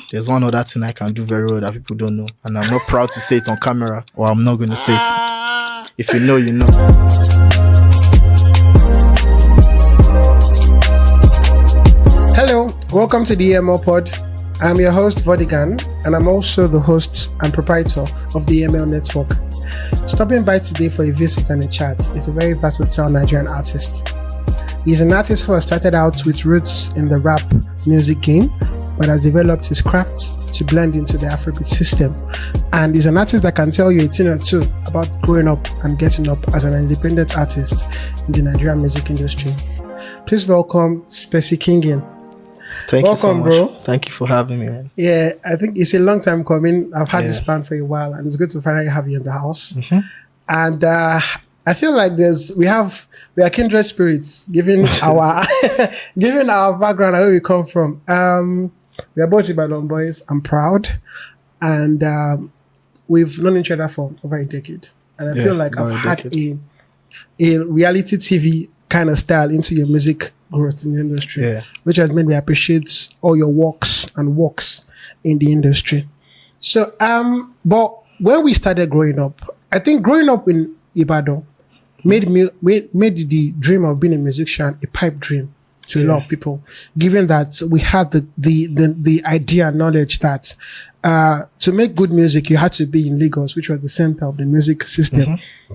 there's one other thing I can do very well that people don't know, and I'm not proud to say it on camera, or I'm not going to say it. If you know, you know. Hello, welcome to the E.M.L Pod. I'm your host, Vodigan, and I'm also the host and proprietor of the E.M.L network. Stopping by today for a visit and a chat is a very versatile Nigerian artist. He's an artist who has started out with roots in the rap music game, but has developed his craft to blend into the Afrobeat system. And he's an artist that can tell you a thing or two about growing up and getting up as an independent artist in the Nigerian music industry. Please welcome Specikinging. Thank you so much, bro. Thank you for having me, man. Yeah, I think it's a long time coming. I've had this plan for a while, and it's good to finally have you in the house. Mm-hmm. And I feel like we are kindred spirits, given our given our background and where we come from. We are both Ibadan boys. I'm proud, and we've known each other for over a decade. And I feel like I've had a reality TV kind of style into your music growth in the industry, which has made me appreciate all your works in the industry. So, but when we started growing up, I think growing up in Ibadan made the dream of being a musician a pipe dream to a lot of people, given that we had the idea and knowledge that to make good music, you had to be in Lagos, which was the center of the music system. Mm-hmm.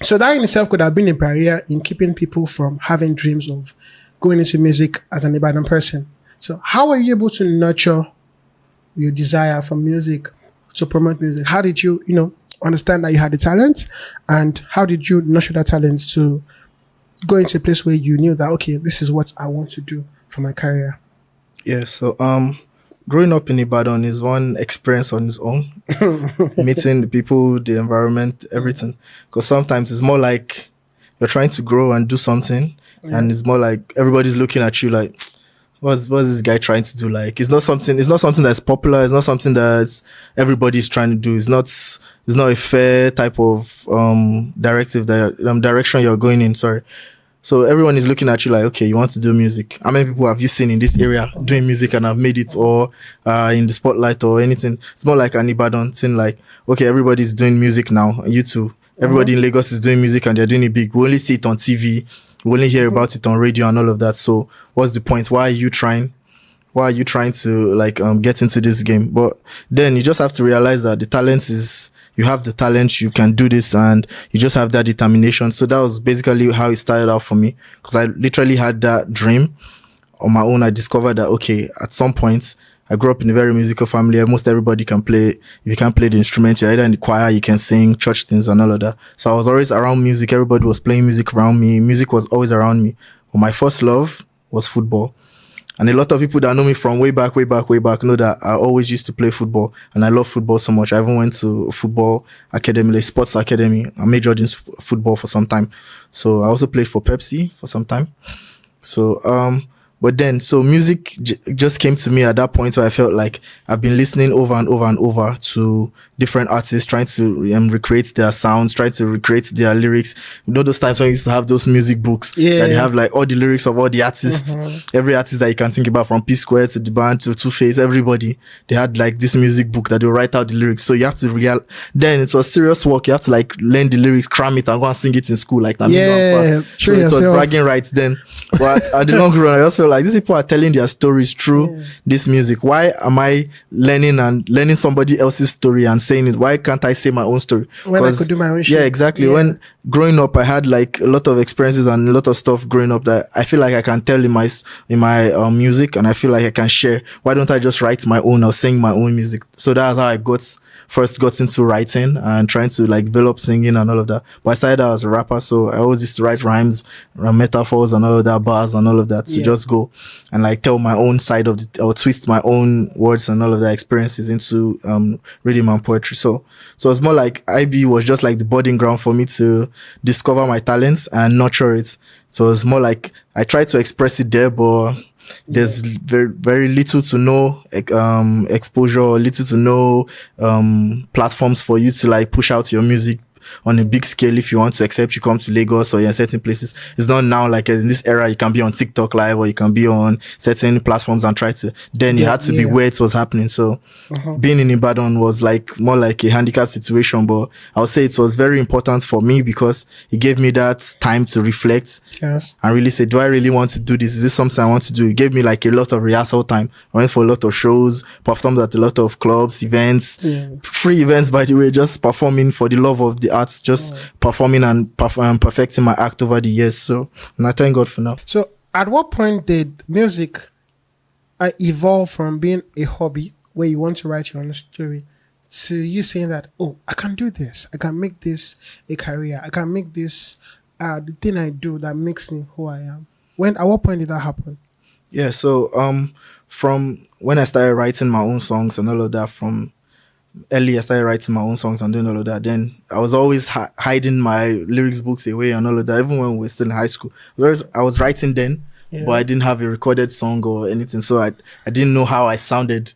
So that in itself could have been a barrier in keeping people from having dreams of going into music as an Ibadan person. So how were you able to nurture your desire for music, to promote music? How did you, understand that you had the talent, and how did you nurture that talent to go into a place where you knew that, okay, this is what I want to do for my career? Yeah, so growing up in Ibadan is one experience on its own. Meeting the people, the environment, everything. Because sometimes it's more like you're trying to grow and do something, and it's more like everybody's looking at you like, what's this guy trying to do? Like, it's not something that's popular. It's not something that everybody's trying to do. It's not a fair type of direction you're going in. Sorry. So everyone is looking at you like, okay, you want to do music. How many people have you seen in this area doing music and have made it, or in the spotlight or anything? It's more like an Ibadan thing, like, okay, everybody's doing music now. You too. Everybody in Lagos is doing music and they're doing it big. We only see it on TV. We only hear about it on radio and all of that. So what's the point? Why are you trying to get into this game? But then you just have to realize that you have the talent, you can do this, and you just have that determination. So that was basically how it started out for me, because I literally had that dream on my own. I discovered that, okay, at some point, I grew up in a very musical family. Almost everybody can play. If you can't play the instrument, you're either in the choir, you can sing, church things and all of that. So I was always around music. Everybody was playing music around me. Music was always around me. But my first love was football. And a lot of people that know me from way back know that I always used to play football, and I love football so much. I even went to football academy, like sports academy. I majored in football for some time. So I also played for Pepsi for some time. So, but then, so music just came to me at that point where I felt like I've been listening over and over and over to different artists, trying to recreate their sounds, trying to recreate their lyrics. You know, those times when you used to have those music books that they have like all the lyrics of all the artists, every artist that you can think about, from P Square to the band to Two Face, everybody, they had like this music book that they write out the lyrics. So you have to then it was serious work. You have to like learn the lyrics, cram it, and go and sing it in school. Like that. So it was bragging rights then. But at the long run, I just felt like these people are telling their stories through this music. Why am I learning somebody else's story and saying it? Why can't I say my own story? When I could do my own shit. Yeah, exactly. Yeah. When growing up, I had like a lot of experiences and a lot of stuff growing up that I feel like I can tell in my music, and I feel like I can share. Why don't I just write my own or sing my own music? So that's how I first got into writing and trying to like develop singing and all of that. But I started out as a rapper, so I always used to write rhymes, metaphors and all of that, bars and all of that, to just go and like tell my own side of or twist my own words and all of that experiences into rhythm and poetry. So it's more like IB was just like the budding ground for me to discover my talents and nurture it. So it's more like I tried to express it there, but there's very, very little to no exposure, or little to no platforms for you to like push out your music on a big scale. If you want to accept, you come to Lagos or you're in certain places. It's not now like in this era, you can be on TikTok live or you can be on certain platforms and try to, then you had to be where it was happening. So being in Ibadan was like more like a handicap situation, but I would say it was very important for me because it gave me that time to reflect and really say, do I really want to do this? Is this something I want to do? It gave me like a lot of rehearsal time. I went for a lot of shows, performed at a lot of clubs, events, free events, by the way, just performing for the love of the arts, just performing and perfecting my act over the years. So, and I thank God for now. So, at what point did music evolve from being a hobby where you want to write your own story to you saying that, oh, I can do this, I can make this a career, I can make this the thing I do that makes me who I am? At what point did that happen? Yeah, so from when I started writing my own songs and all of that, from early I started writing my own songs and doing all of that. Then I was always hiding my lyrics books away and all of that, even when we were still in high school. I was writing then, but I didn't have a recorded song or anything, so I didn't know how I sounded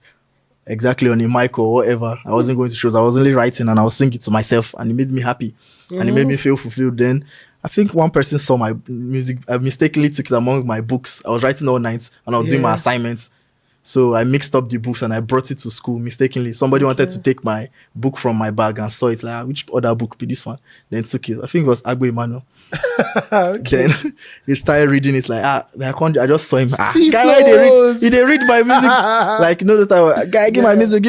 exactly on a mic or whatever. I wasn't going to shows. I was only writing and I was singing to myself, and it made me happy and it made me feel fulfilled. Then I think one person saw my music. I mistakenly took it among my books. I was writing all night and I was doing my assignments. So I mixed up the books and I brought it to school mistakenly. Somebody wanted to take my book from my bag and saw it, like, which other book be this one? Then took it. I think it was Agbo Emmanuel. Then he started reading it, like, I just saw him. Guy, they read my music. Like, you know, the time, guy, give my music.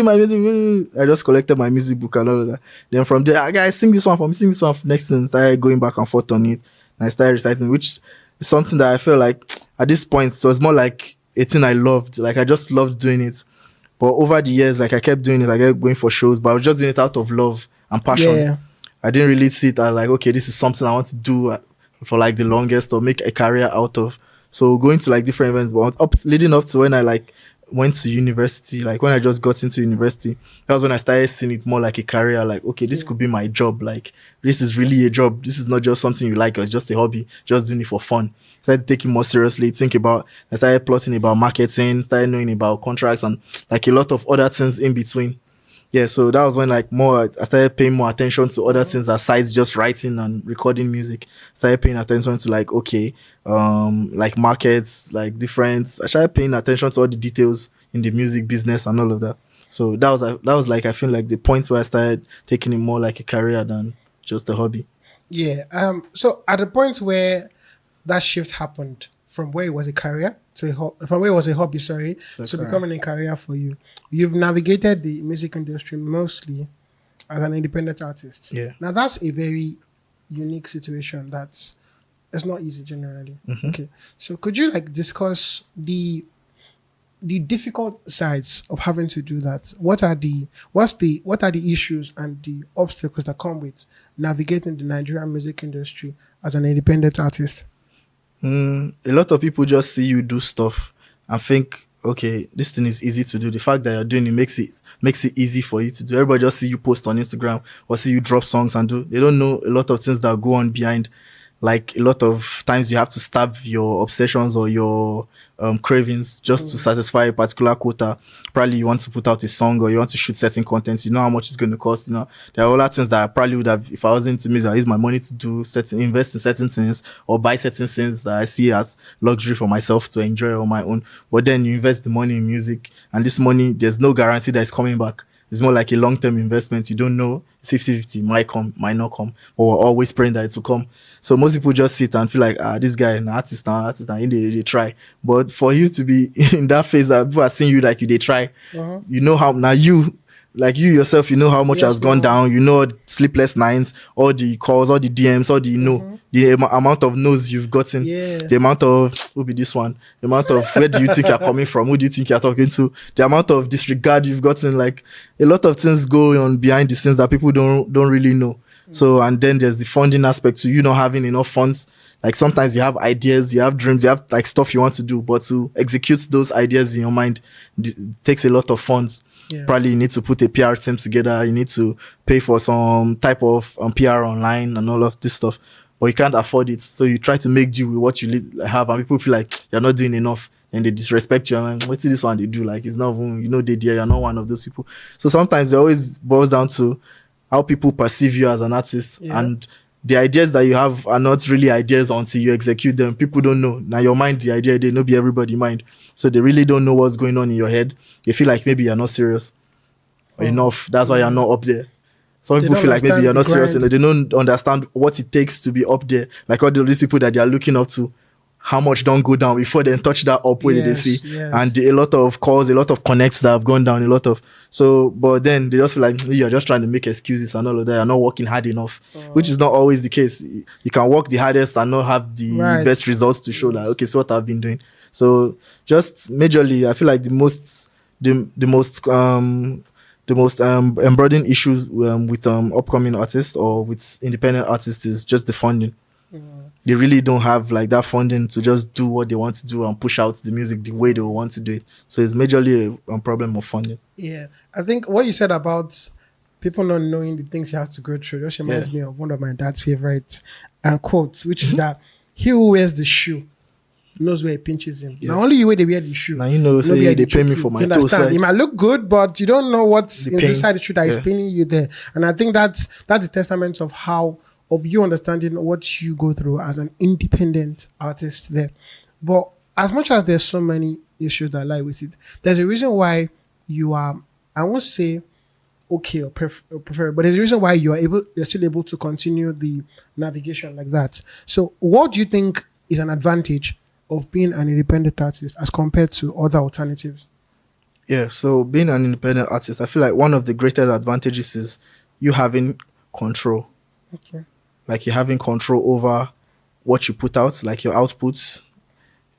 I just collected my music book and all of that. Then from there, guys, sing this one for me, sing this one for next thing. Started going back and forth on it. And I started reciting, which is something that I feel like at this point, it was more like a thing I loved. Like, I just loved doing it. But over the years, like, I kept doing it. I kept going for shows, but I was just doing it out of love and passion. Yeah. I didn't really see it as like, okay, this is something I want to do for like the longest or make a career out of. So going to like different events, but leading up to when I like went to university, like when I just got into university, that was when I started seeing it more like a career. Like, okay, this could be my job. Like, this is really a job. This is not just something you like, or it's just a hobby, just doing it for fun. Started taking more seriously, I started plotting about marketing, started knowing about contracts and like a lot of other things in between. Yeah, so that was when like I started paying more attention to other things aside just writing and recording music. Started paying attention to like, okay, like markets, like different. I started paying attention to all the details in the music business and all of that. So that was like, I feel like the point where I started taking it more like a career than just a hobby. Yeah. So at the point where that shift happened from where it was a career from where it was a hobby, to becoming a career for you, you've navigated the music industry mostly as an independent artist. Yeah. Now that's a very unique situation. It's not easy generally. Okay. So could you like discuss the difficult sides of having to do that? What are the issues and the obstacles that come with navigating the Nigerian music industry as an independent artist? A lot of people just see you do stuff and think, okay, this thing is easy to do. The fact that you're doing it makes it easy for you to do. Everybody just see you post on Instagram or see you drop songs and do. They don't know a lot of things that go on behind. Like, a lot of times you have to starve your obsessions or your cravings just to satisfy a particular quota. Probably you want to put out a song or you want to shoot certain contents. You know how much it's going to cost. You know, there are all that things that I probably would have, if I was into music, I use my money to invest in certain things or buy certain things that I see as luxury for myself to enjoy on my own. But then you invest the money in music, and this money, there's no guarantee that it's coming back. It's more like a long-term investment. You don't know. It's 50-50. Might come, might not come. Or always praying that it will come. So most people just sit and feel like, this guy, an artist, they try. But for you to be in that phase that people are seeing you like they try, you know how, now you yourself, you know how much has gone down. You know, sleepless nights, all the calls, all the DMs, all the the amount of no's you've gotten, the amount of, who be this one, the amount of, where do you think you're coming from, who do you think you're talking to, the amount of disregard you've gotten. Like, a lot of things go on behind the scenes that people don't really know. So, and then there's the funding aspect to you not having enough funds. Like, sometimes you have ideas, you have dreams, you have like stuff you want to do, but to execute those ideas in your mind takes a lot of funds. Probably you need to put a PR team together, you need to pay for some type of PR online and all of this stuff, but you can't afford it. So you try to make do with what you have, and people feel like you're not doing enough, and they disrespect you. And what's this one they do? Like, it's not even, you're not one of those people. So sometimes it always boils down to how people perceive you as an artist, Yeah. and the ideas that you have are not really ideas until you execute them. People don't know. Now your mind, the idea, they not be everybody mind. So they really don't know what's going on in your head. They feel like maybe you're not serious enough. That's why you're not up there. Some They people don't feel like maybe you're understand the not serious grind. enough. They don't understand what it takes to be up there. Like all these people that they are looking up to, how much don't go down before they touch that up where they Yes, see. yes. And a lot of calls, a lot of connects that have gone down, a lot of so, but then they just feel like you're just trying to make excuses and all of that. You're not working hard enough, which is not always the case. You can work the hardest and not have the Right. best results to show that okay, so what I've been doing. So just majorly, I feel like the most embroidering issues with upcoming artists or with independent artists is just the funding. They really don't have like that funding to just do what they want to do and push out the music the way they want to do it. So it's majorly a problem of funding. Yeah, I think what you said about people not knowing the things you have to go through just reminds me of one of my dad's favorite quotes, which is that he who wears the shoe knows where it pinches him. Yeah. Now only you way they wear the shoe. Now you know, say where they the pay me choke for you. my You toe understand? side. It might look good, but you don't know what's The pain. inside the shoe that is Yeah. pinning you there. And I think that's a testament of you understanding what you go through as an independent artist there. But as much as there's so many issues that lie with it, there's a reason why you are, I won't say okay or prefer, but there's a reason why you're still able to continue the navigation like that. So what do you think is an advantage of being an independent artist as compared to other alternatives? Yeah, so being an independent artist, I feel like one of the greatest advantages is you having control. Okay. Like you're having control over what you put out, like your outputs,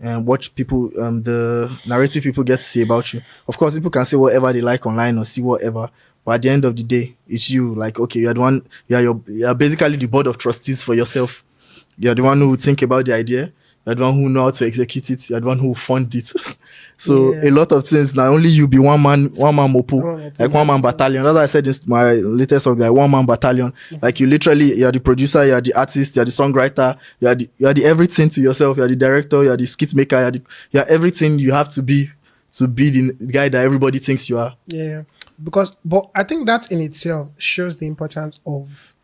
and what people, the narrative people get to see about you. Of course, people can say whatever they like online or see whatever, but at the end of the day, it's you. Like, okay, you're the one, you're basically the board of trustees for yourself. You're the one who think about the idea. You're the one who know how to execute it. You're the one who fund it. So Yeah. a lot of things, not only you be one man mopo, Mopo, like one man yeah. battalion. That's why I said in my latest song, like one man battalion. Like you literally, you're the producer, you're the artist, you're the songwriter, you're the everything to yourself. You're the director, you're the skit maker, you're everything you have to be the guy that everybody thinks you are. Yeah. But I think that in itself shows the importance of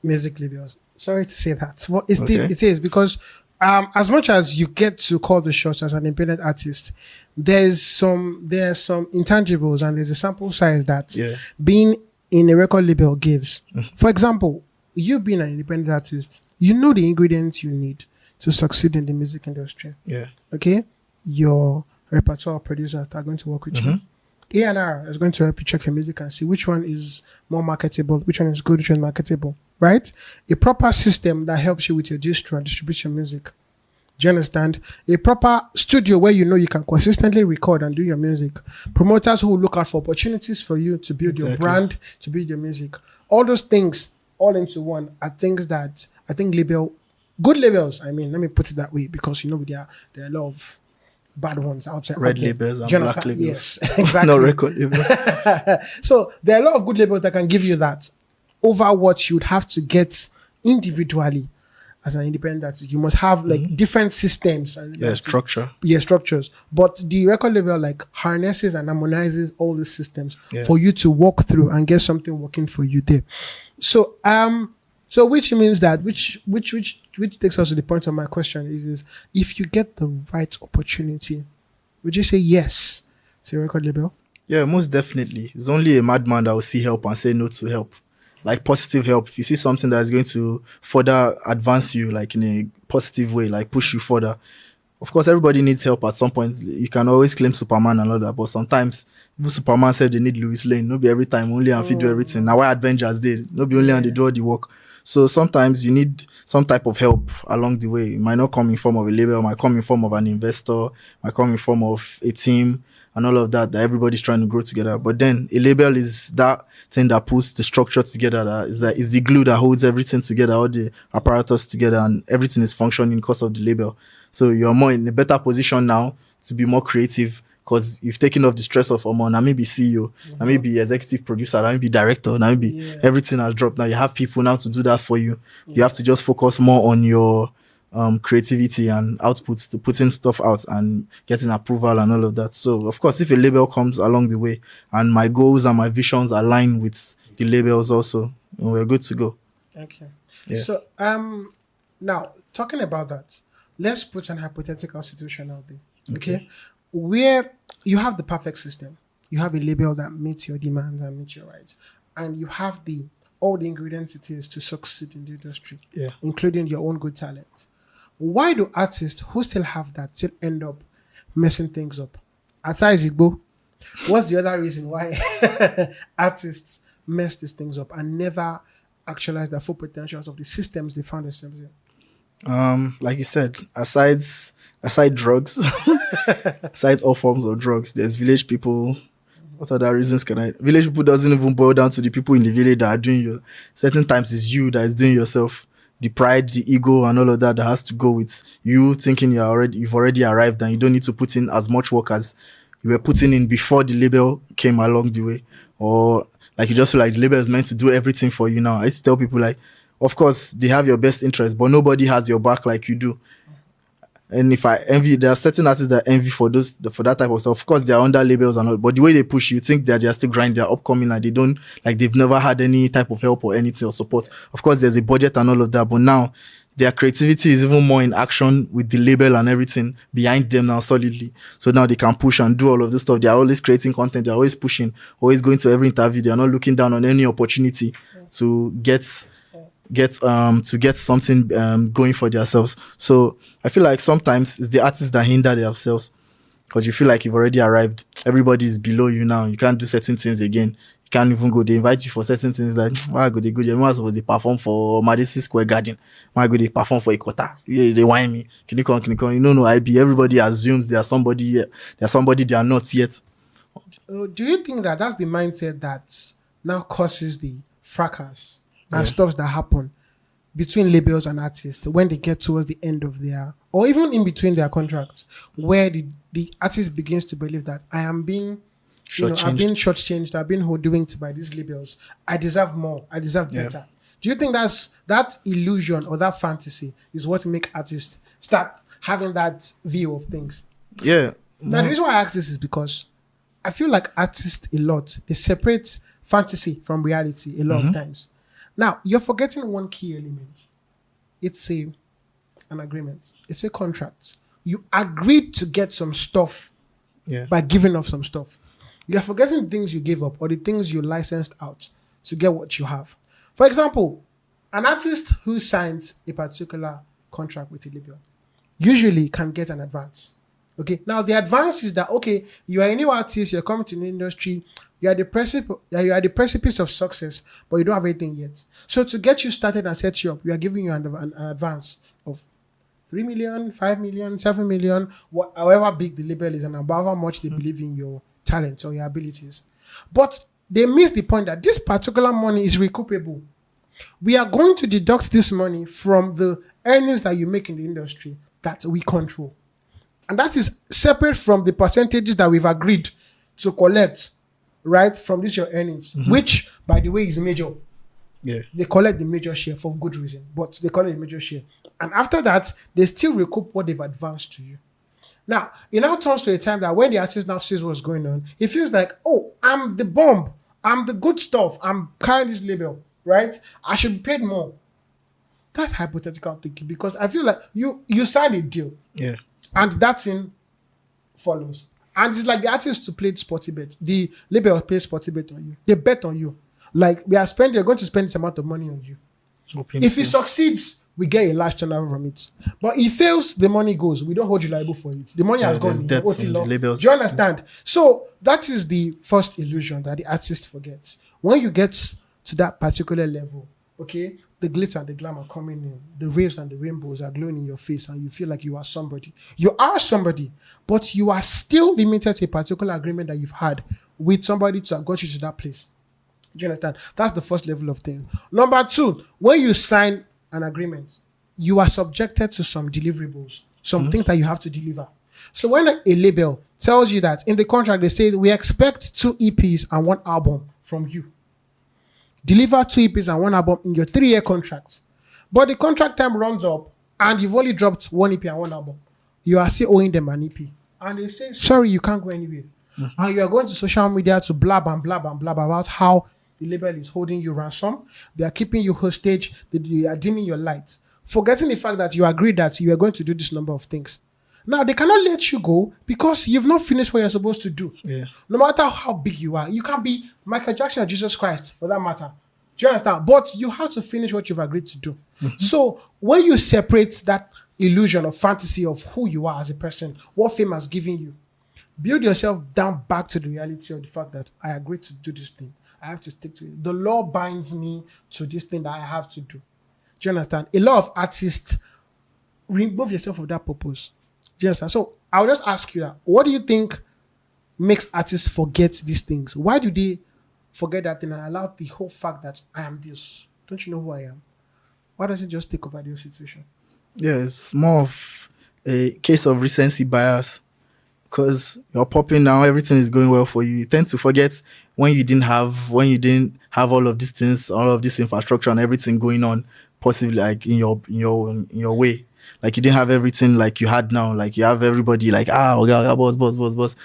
music labels. Sorry to say that. Well, it is because as much as you get to call the shots as an independent artist, there's some intangibles and there's a sample size that being in a record label gives. For example, you being an independent artist, you know the ingredients you need to succeed in the music industry. Yeah. Okay? Your repertoire producers are going to work with you. A&R is going to help you check your music and see which one is more marketable, which one is good, which one is marketable, right? A proper system that helps you with your distro and distribute your music. Do you understand? A proper studio where you know you can consistently record and do your music. Promoters who will look out for opportunities for you to build your brand, to build your music. All those things all into one are things that I think good labels, I mean, let me put it that way, because you know there are a lot of bad ones outside. Red labels and black labels. Yes, exactly. No record labels. So there are a lot of good labels that can give you that over what you'd have to get individually as an independent artist. You must have like different systems and structures. But the record label like harnesses and harmonizes all the systems for you to walk through and get something working for you there. So so which means that which takes us to the point of my question is if you get the right opportunity, would you say yes to a record label? Yeah, most definitely. It's only a madman that will see help and say no to help. Like positive help. If you see something that is going to further advance you, like in a positive way, like push you further. Of course, everybody needs help at some point. You can always claim Superman and all that, but sometimes even Superman said they need Louis Lane. Not be every time only and do everything. Now why Avengers did? Not be only and they do all the work. So sometimes you need some type of help along the way. It might not come in form of a label, it might come in form of an investor, it might come in form of a team and all of that everybody's trying to grow together. But then a label is that thing that puts the structure together, that is the glue that holds everything together, all the apparatus together, and everything is functioning because of the label. So you're more in a better position now to be more creative because you've taken off the stress of now maybe CEO, now maybe executive producer, now maybe director, now maybe everything has dropped. Now you have people now to do that for you. You have to just focus more on your creativity and outputs, to putting stuff out and getting approval and all of that. So of course, if a label comes along the way and my goals and my visions align with the labels also, and we're good to go. Okay. Yeah. So now talking about that, let's put an hypothetical situation out there. Okay. Where you have the perfect system. You have a label that meets your demands and meets your rights. And you have all the ingredients it is to succeed in the industry, Yeah. including your own good talent. Why do artists who still have that still end up messing things up? Aside Igbo, what's the other reason why artists mess these things up and never actualize the full potentials of the systems they found themselves in? Like you said, aside drugs, aside all forms of drugs, there's village people. What other reasons village people doesn't even boil down to the people in the village that are doing certain times it's you that is doing yourself. The pride, the ego, and all of that has to go with you thinking you've already arrived and you don't need to put in as much work as you were putting in before the label came along the way. Or like you just feel like the label is meant to do everything for you now. I used to tell people like, of course, they have your best interest, but nobody has your back like you do. And if I envy, there are certain artists that envy for that type of stuff. Of course, they are under labels and all, but the way they push you think that they are still grinding, they're upcoming, and they've never had any type of help or anything or support. Of course, there's a budget and all of that, but now their creativity is even more in action with the label and everything behind them now solidly. So now they can push and do all of this stuff. They're always creating content. They're always pushing, always going to every interview. They're not looking down on any opportunity to get something going for themselves. So I feel like sometimes it's the artists that hinder themselves because you feel like you've already arrived. Everybody is below you now. You can't do certain things again. You can't even go. They invite you for certain things like why go they go? Everyone supposed to perform for Madison Square Garden. Why go they perform for Ikota? They whine me. Can you come? You know, everybody assumes they are somebody. They are not yet. Do you think that that's the mindset that now causes the fracas and stuff that happen between labels and artists when they get towards the end of or even in between their contracts, where the artist begins to believe that I am being, I've been shortchanged, I've been hoodwinked by these labels. I deserve more. I deserve better. Do you think that illusion or that fantasy is what make artists start having that view of things? Yeah. Now, the reason why I ask this is because I feel like artists a lot, they separate fantasy from reality a lot of times. Now, you're forgetting one key element. It's an agreement. It's a contract. You agreed to get some stuff by giving up some stuff. You're forgetting the things you gave up or the things you licensed out to get what you have. For example, an artist who signs a particular contract with a label usually can get an advance. Okay. Now, the advance is that, okay, you are a new artist, you're coming to the industry, you are the precipice of success, but you don't have anything yet. So to get you started and set you up, we are giving you an advance of 3 million, 5 million, 7 million, however big the label is and about how much they believe in your talents or your abilities. But they miss the point that this particular money is recoupable. We are going to deduct this money from the earnings that you make in the industry that we control. And that is separate from the percentages that we've agreed to collect, right, from this your earnings, which, by the way, is major. Yeah. They collect the major share for good reason, but they collect the major share. And after that, they still recoup what they've advanced to you. Now, it now turns to a time that when the artist now sees what's going on, he feels like, oh, I'm the bomb. I'm the good stuff. I'm carrying this label, right? I should be paid more. That's hypothetical thinking because I feel like you signed a deal. Yeah. And that thing follows. And it's like the artist to play sporty bet. The label plays sporty bet on you. They bet on you. Like they're going to spend this amount of money on you. If he succeeds, we get a large turnover from it. But if fails, the money goes. We don't hold you liable for it. The money has gone. Do you understand? So that is the first illusion that the artist forgets. When you get to that particular level, okay, the glitter and the glamour coming in, the raves and the rainbows are glowing in your face, and you feel like you are somebody. You are somebody, but you are still limited to a particular agreement that you've had with somebody to have got you to that place. Do you understand? That's the first level of thing. Number two, when you sign an agreement, you are subjected to some deliverables, some things that you have to deliver. So when a label tells you that in the contract, they say, we expect 2 EPs and 1 album from you. Deliver 2 EPs and 1 album in your 3-year contract. But the contract time runs up and you've only dropped 1 EP and 1 album. You are still owing them an EP. And they say, sorry, you can't go anywhere. And you are going to social media to blab and blab and blab about how the label is holding you ransom. They are keeping you hostage. They are dimming your light, forgetting the fact that you agreed that you are going to do this number of things. Now they cannot let you go because you've not finished what you're supposed to do. Yeah. No matter how big you are, you can't be Michael Jackson or Jesus Christ for that matter. Do you understand? But you have to finish what you've agreed to do. So when you separate that illusion or fantasy of who you are as a person, what fame has given you, build yourself down back to the reality of the fact that I agreed to do this thing. I have to stick to it. The law binds me to this thing that I have to do. Do you understand? A lot of artists remove yourself of that purpose. Do you understand? So I'll just ask you that. What do you think makes artists forget these things? Why do they forget that thing and allow the whole fact that I am this? Don't you know who I am? Why does it just take over the whole situation? Yeah, it's more of a case of recency bias. Because you're popping now, everything is going well for you. You tend to forget when you didn't have all of these things, all of this infrastructure and everything going on, possibly like in your way. Like you didn't have everything like you had now. Like you have everybody like okay, boss.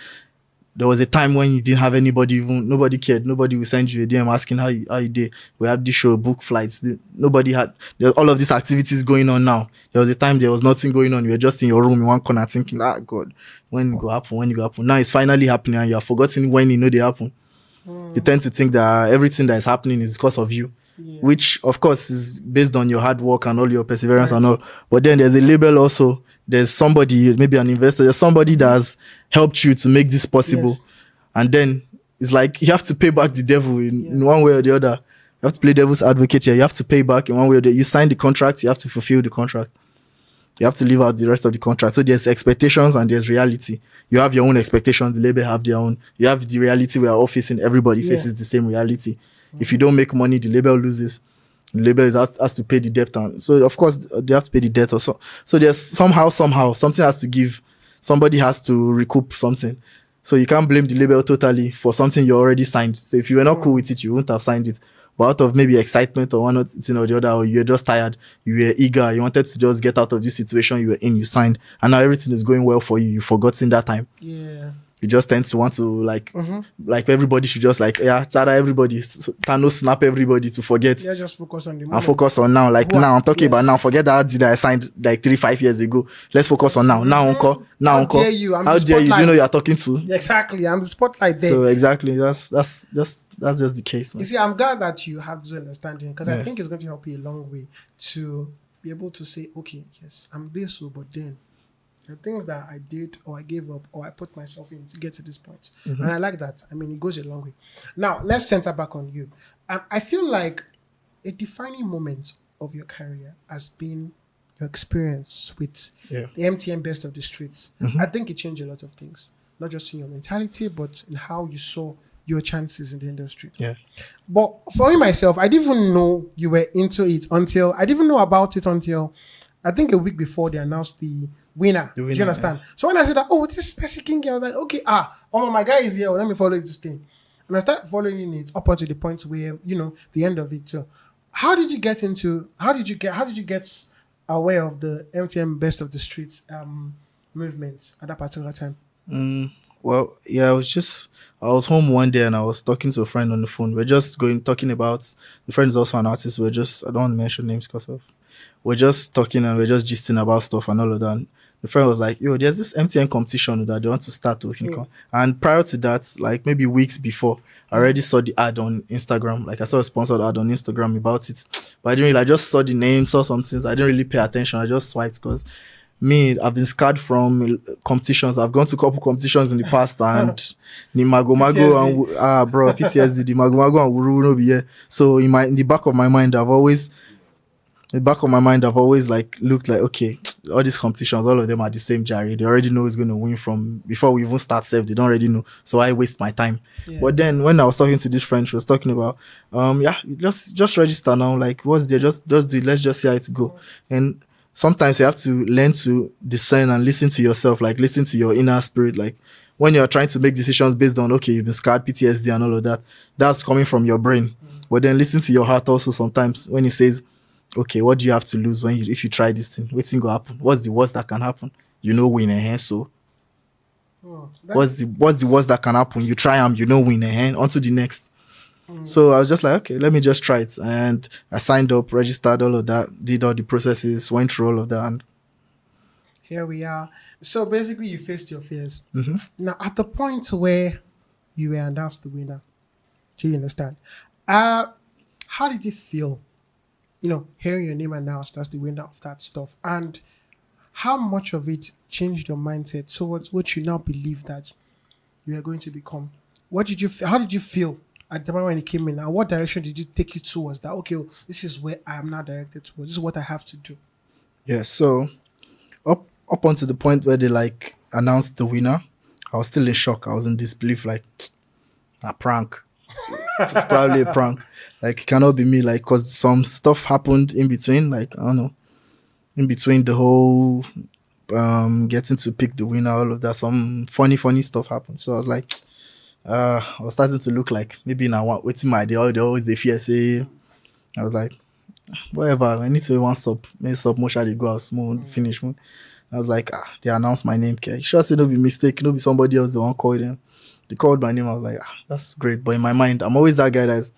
There was a time when you didn't have anybody, even nobody cared. Nobody will send you a DM asking how you did. We had this show, book flights. Nobody had all of these activities going on now. There was a time there was nothing going on. You were just in your room in one corner thinking, God, when it go happen? Now it's finally happening and you have forgotten when they happen. You tend to think that everything that is happening is because of you. Yeah. Which of course is based on your hard work and all your perseverance and all. But then there's a label also. There's somebody, maybe an investor, there's somebody that has helped you to make this possible. Yes. And then it's like you have to pay back the devil in one way or the other. You have to play devil's advocate here. You have to pay back in one way or the other. You sign the contract, you have to fulfill the contract. You have to live out the rest of the contract. So there's expectations and there's reality. You have your own expectations, the label have their own. You have the reality we are all facing. Everybody faces the same reality. If you don't make money, the label loses. The label has to pay the debt. And so, of course, they have to pay the debt also. So there's somehow, something has to give. Somebody has to recoup something. So you can't blame the label totally for something you already signed. So if you were not cool with it, you wouldn't have signed it. But out of maybe excitement or one thing or the other, or you're just tired, you were eager, you wanted to just get out of this situation you were in, you signed. And now everything is going well for you. You've forgotten that time. Yeah. You just tend to want to like everybody should just everybody, Thanos snap everybody to forget. Yeah, just focus on the moment. And focus on now. Like now, I'm talking about now. Forget that deal that I signed like 3-5 years ago. Let's focus on now. Now, uncle. Now, uncle. How dare you? How dare you? Do you know you're talking to? Exactly. I'm the spotlight there. So exactly, that's just the case, man. You see, I'm glad that you have this understanding because I think it's going to help you a long way to be able to say, okay, yes, I'm this, but then the things that I did or I gave up or I put myself in to get to this point. And I like that. I mean, it goes a long way. Now, let's center back on you. I feel like a defining moment of your career has been your experience with the MTN Best of the Streets. I think it changed a lot of things, not just in your mentality, but in how you saw your chances in the industry. Yeah. But for me, myself, I didn't even know you were into it until, I didn't know about it until, I think a week before they announced the winner. Do you understand? Yeah. So when I said that, this is Specikinging, I was like, okay, my guy is here. Let me follow this thing. And I started following it up until the point where, the end of it. So how did you get aware of the MTN Best of the Streets movement at that particular time? Well, yeah, I was home one day and I was talking to a friend on the phone. We're just talking about, the friend is also an artist. I don't want to mention names because we're just talking and we're just gisting about stuff and all of that. The friend was like, there's this MTN competition that they want to start with. And prior to that, like maybe weeks before, I already saw the ad on Instagram. Like I saw a sponsored ad on Instagram about it. But I didn't really, I just saw the name, saw some things. I didn't really pay attention. I just swiped because I've been scarred from competitions. I've gone to a couple competitions in the past and the Mago and PTSD, the Mago and Wuru no be here. So in the back of my mind, I've always like looked like, okay, all these competitions, all of them are the same Jerry. They already know who's going to win from before we even start self. They don't already know. So I waste my time. Yeah. But then when I was talking to this friend, she was talking about, just register now. Like, what's there? Just do it. Let's just see how it go. And sometimes you have to learn to discern and listen to yourself, like listen to your inner spirit. Like when you're trying to make decisions based on, okay, you've been scarred, PTSD and all of that, that's coming from your brain. But then listen to your heart also sometimes when it says, okay, what do you have to lose if you try this thing? What's going to happen? What's the worst that can happen? Win a hand, so what's the worst that can happen? You try win a hand, on to the next. So I was just like, okay, let me just try it. And I signed up, registered, all of that, did all the processes, went through all of that. And Here we are. So basically, you faced your fears. mhm. Now, at the point where you were announced the winner, do you understand? How did it feel? Hearing your name announced as the winner of that stuff, and how much of it changed your mindset towards what you now believe that you are going to become? What did you? How did you feel at the moment when it came in, and what direction did you take it towards? That okay, well, this is where I am now directed towards. This is what I have to do. Yeah, so up until the point where they like announced the winner, I was still in shock. I was in disbelief, like a prank. It's probably a prank. Like it cannot be me, like because some stuff happened in between. Like I don't know, in between the whole getting to pick the winner, all of that, some funny stuff happened. So I was like, I was starting to look like maybe now waiting my day. They always the fear say. I was like, whatever. I need to one stop. Maybe stop. More shall they go out smooth finish. Moon. I was like, they announced my name. Okay, sure, say no be mistake. No be somebody else. The one called them. They called my name. I was like, that's great. But in my mind, I'm always that guy that's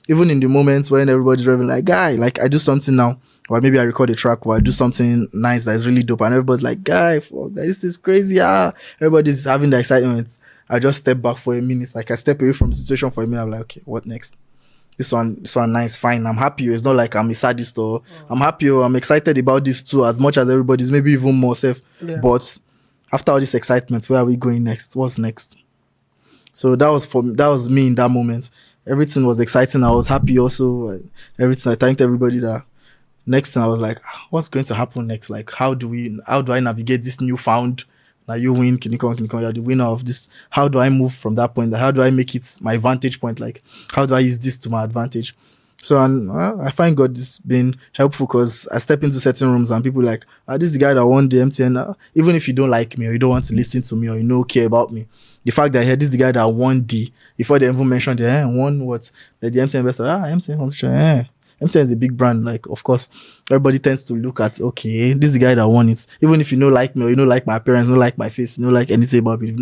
even in the moments when everybody's driving, like, guy, like I do something now, or maybe I record a track, or I do something nice that's really dope, and everybody's like, guy, fuck, this is crazy. Everybody's having the excitement. I just step back for a minute. Like I step away from the situation for a minute. I'm like, okay, what next? This one nice, fine. I'm happy. It's not like I'm a sadist or I'm happy or I'm excited about this too, as much as everybody's, maybe even more safe. Yeah. But after all this excitement, where are we going next? What's next? So that was me in that moment. Everything was exciting. I was happy also. Everything. I thanked everybody that. Next thing I was like, what's going to happen next? Like, how do I navigate this newfound? Now you win, can you come, you're the winner of this. How do I move from that point? How do I make it my vantage point? Like, how do I use this to my advantage? So, and I find God has been helpful because I step into certain rooms and people like, this is the guy that won the MTN. Even if you don't like me or you don't want to listen to me or you don't care about me, the fact that I heard this is the guy that won before they even mentioned won what? The MTN investor, MTN function, MTN is a big brand. Like, of course, everybody tends to look at, okay, this is the guy that won it. Even if you don't like me or you don't like my appearance, you don't like my face, you don't like anything about me,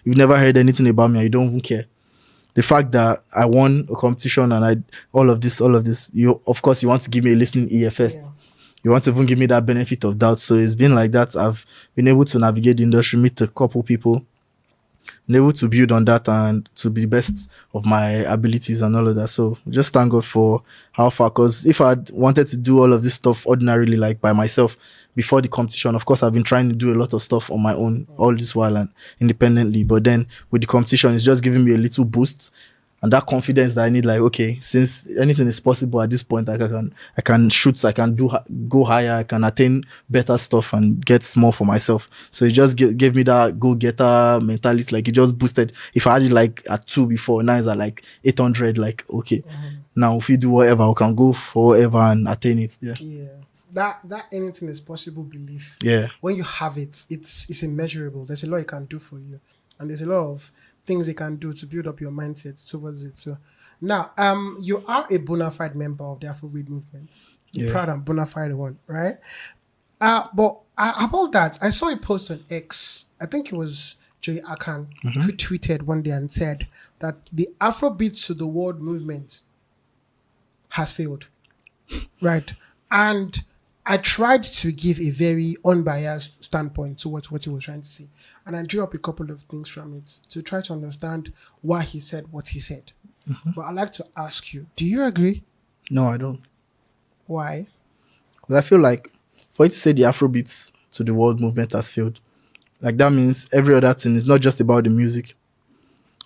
you've never heard anything about me and you don't even care. The fact that I won a competition and all of this, you, of course, you want to give me a listening ear first. Yeah. You want to even give me that benefit of doubt. So it's been like that. I've been able to navigate the industry, meet a couple people, been able to build on that and to be the best of my abilities and all of that. So just thank God for how far, because if I wanted to do all of this stuff ordinarily, like by myself before the competition, of course I've been trying to do a lot of stuff on my own all this while and independently, but then with the competition it's just giving me a little boost and that confidence that I need, like, okay, since anything is possible at this point, like I can shoot, I can go higher, I can attain better stuff and get more for myself. So it just gave me that go-getter mentality. Like it just boosted. If I had it like at 2 before, now it's at like 800, like, okay, now if you do whatever, I can go for whatever and attain it. Yeah. That anything is possible belief. Yeah. When you have it, it's immeasurable. There's a lot it can do for you. And there's a lot of things you can do to build up your mindset towards it. So now, you are a bona fide member of the Afrobeat movement. You're proud and bona fide one, right? But about that, I saw a post on X. I think it was Joey Akan who tweeted one day and said that the Afrobeat to the world movement has failed, right? And I tried to give a very unbiased standpoint towards what he was trying to say. And I drew up a couple of things from it to try to understand why he said what he said. But I'd like to ask you, do you agree? No, I don't. Why? Because I feel like for you to say the Afrobeats to the world movement has failed, like that means every other thing is not just about the music.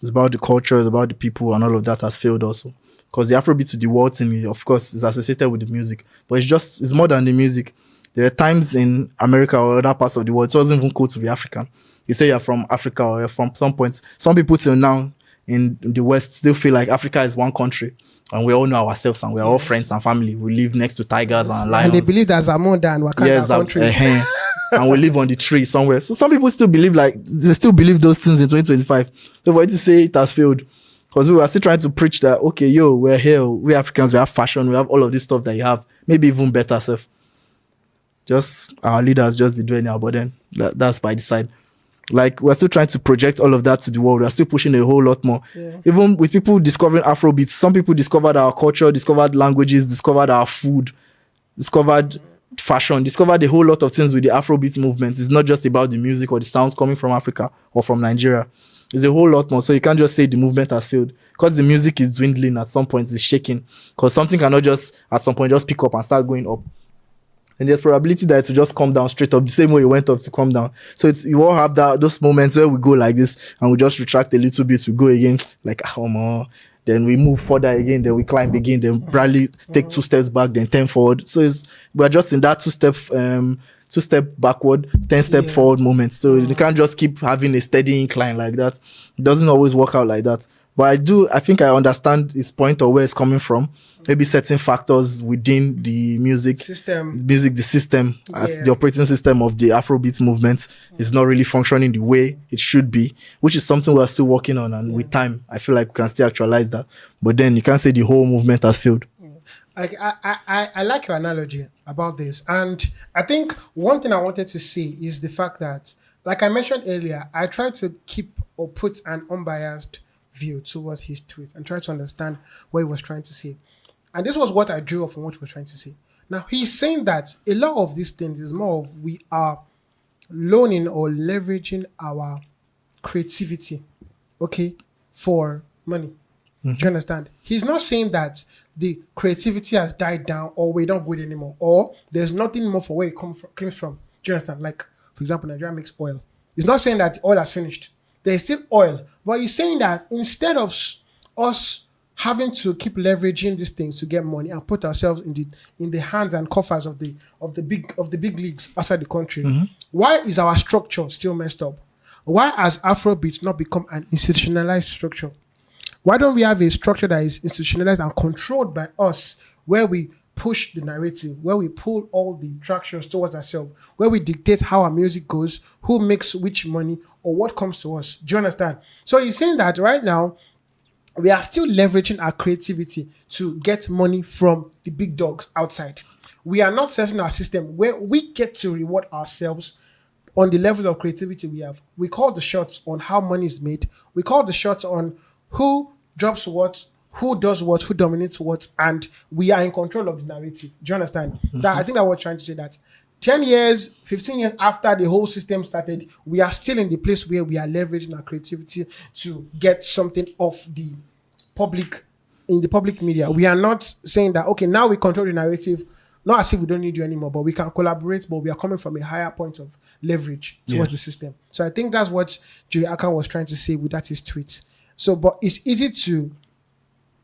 It's about the culture, it's about the people, and all of that has failed also. Because the Afrobeat to the world thing, of course, is associated with the music. But it's more than the music. There are times in America or other parts of the world, it wasn't even cool to be African. You say you're from Africa or you're from some points. Some people till now in the West still feel like Africa is one country. And we all know ourselves and we're all friends and family. We live next to tigers and lions. And they believe that Zamunda and Wakanda countries. And we live on the tree somewhere. So some people still believe those things in 2025. So for you to say it has failed, because we were still trying to preach that, okay, we're here, we Africans, we have fashion, we have all of this stuff that you have, maybe even better stuff. Just our leaders just did anyhow, but then that's by the side. Like we're still trying to project all of that to the world. We're still pushing a whole lot more. Yeah. Even with people discovering Afrobeats, some people discovered our culture, discovered languages, discovered our food, discovered fashion, discovered a whole lot of things with the Afrobeat movement. It's not just about the music or the sounds coming from Africa or from Nigeria. It's a whole lot more. So you can't just say the movement has failed because the music is dwindling at some point, it's shaking. Because something cannot just at some point just pick up and start going up. And there's probability that it will just come down straight up the same way it went up to come down. So you all have those moments where we go like this and we just retract a little bit, we go again, like, oh man. Then we move further again, then we climb again, then probably take 2 steps back, then 10 forward. So we're just in that 2-step backward, 10-step forward moment. So you can't just keep having a steady incline like that. It doesn't always work out like that. But I think I understand his point or where it's coming from. Maybe certain factors within the music system, as the operating system of the Afrobeat movement is not really functioning the way it should be, which is something we're still working on. And with time, I feel like we can still actualize that. But then you can't say the whole movement has failed. I like your analogy about this. And I think one thing I wanted to say is the fact that, like I mentioned earlier, I try to keep or put an unbiased view towards his tweets and try to understand what he was trying to say. And this was what I drew from what he was trying to say. Now, he's saying that a lot of these things is more of we are loaning or leveraging our creativity, okay, for money. Do you understand? He's not saying that the creativity has died down or we don't good anymore or there's nothing more for where it came from. Do you understand? Like, for example, Nigeria makes oil. He's not saying that oil has finished. There's still oil. But he's saying that instead of us having to keep leveraging these things to get money and put ourselves in the hands and coffers of the big leagues outside the country, why is our structure still messed up? Why has Afrobeat not become an institutionalized structure? Why don't we have a structure that is institutionalized and controlled by us, where we push the narrative, where we pull all the tractions towards ourselves, where we dictate how our music goes, who makes which money, or what comes to us? Do you understand? So he's saying that right now, we are still leveraging our creativity to get money from the big dogs outside. We are not setting our system where we get to reward ourselves on the level of creativity we have. We call the shots on how money is made. We call the shots on who drops what, who does what, who dominates what, and we are in control of the narrative. Do you understand? That I think that we're trying to say that 10 years, 15 years after the whole system started, we are still in the place where we are leveraging our creativity to get something off the public, in the public media. We are not saying that, okay, now we control the narrative, not as if we don't need you anymore, but we can collaborate, but we are coming from a higher point of leverage towards the system. So I think that's what Joey Akan was trying to say with that his tweet. So, but it's easy to